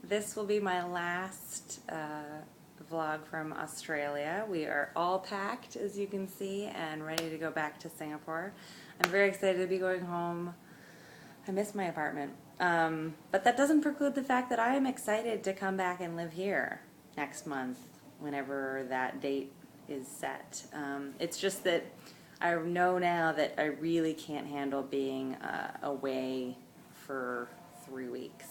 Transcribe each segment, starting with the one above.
this will be my last vlog from Australia. We are all packed, as you can see, and ready to go back to Singapore. I'm very excited to be going home. I miss my apartment. But that doesn't preclude the fact that I am excited to come back and live here next month, whenever that date is set. It's just that I know now that I really can't handle being away for 3 weeks.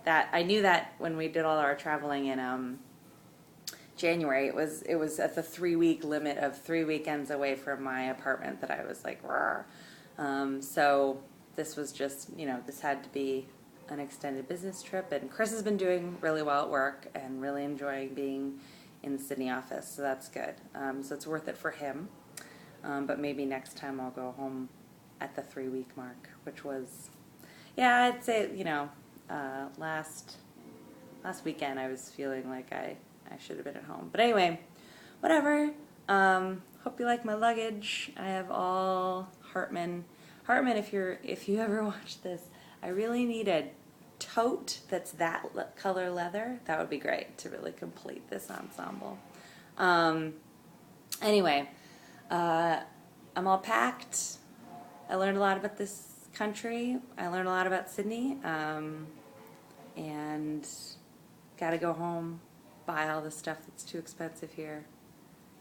That I knew that when we did all our traveling in January. It was at the 3-week limit of 3 weekends away from my apartment that I was like, "Rawr." So this was just, this had to be an extended business trip, and Chris has been doing really well at work and really enjoying being in the Sydney office, so that's good. So it's worth it for him. But maybe next time I'll go home at the 3-week mark, which was, yeah, I'd say, last weekend I was feeling like I should have been at home. But anyway, whatever. Hope you like my luggage. I have all Hartman, if you ever watch this, I really need a tote that's that color leather. That would be great to really complete this ensemble. Anyway, I'm all packed. I learned a lot about this country. I learned a lot about Sydney. And gotta go home, buy all the stuff that's too expensive here,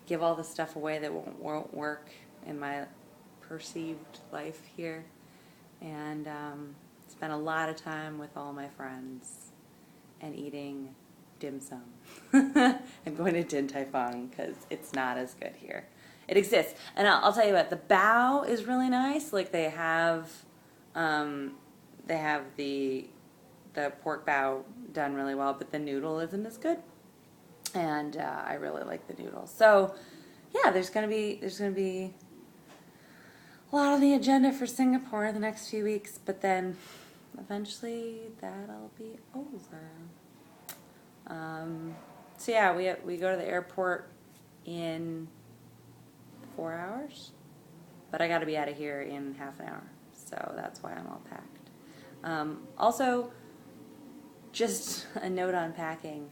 give all the stuff away that won't work in my perceived life here, and spend a lot of time with all my friends and eating dim sum. I'm going to Din Tai Fung because it's not as good here. It exists, and I'll tell you what, the bao is really nice. Like they have the pork bao done really well, but the noodle isn't as good, and I really like the noodles. So yeah, there's gonna be a lot on the agenda for Singapore in the next few weeks, but then eventually that'll be over. So yeah, we go to the airport in 4 hours, but I got to be out of here in half an hour, so that's why I'm all packed. Also, just a note on packing,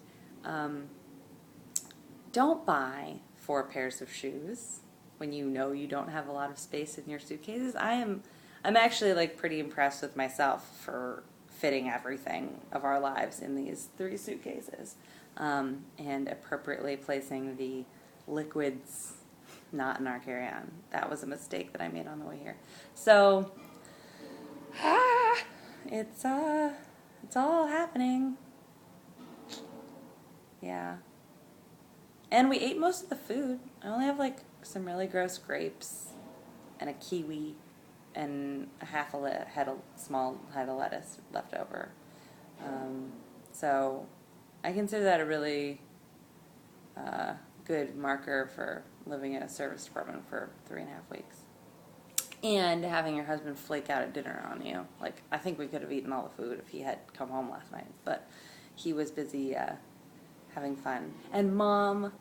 don't buy 4 pairs of shoes when you know you don't have a lot of space in your suitcases. I'm actually like pretty impressed with myself for fitting everything of our lives in these 3 suitcases, and appropriately placing the liquids not in our carry-on. That was a mistake that I made on the way here. So it's all happening. Yeah. And we ate most of the food. I only have like some really gross grapes and a kiwi and a small head of lettuce left over. So I consider that a really good marker for living in a service department for 3.5 weeks. And having your husband flake out at dinner on you. Like, I think we could have eaten all the food if he had come home last night, but he was busy having fun. And Mom,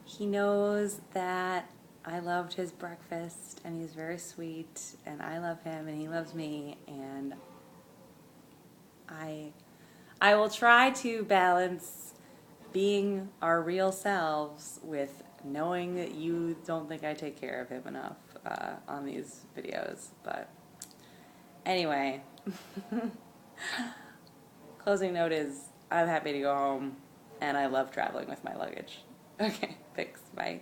he knows that I loved his breakfast, and he's very sweet, and I love him, and he loves me, and I will try to balance being our real selves with knowing that you don't think I take care of him enough on these videos. But anyway, closing note is I'm happy to go home, and I love traveling with my luggage. Okay, thanks, bye.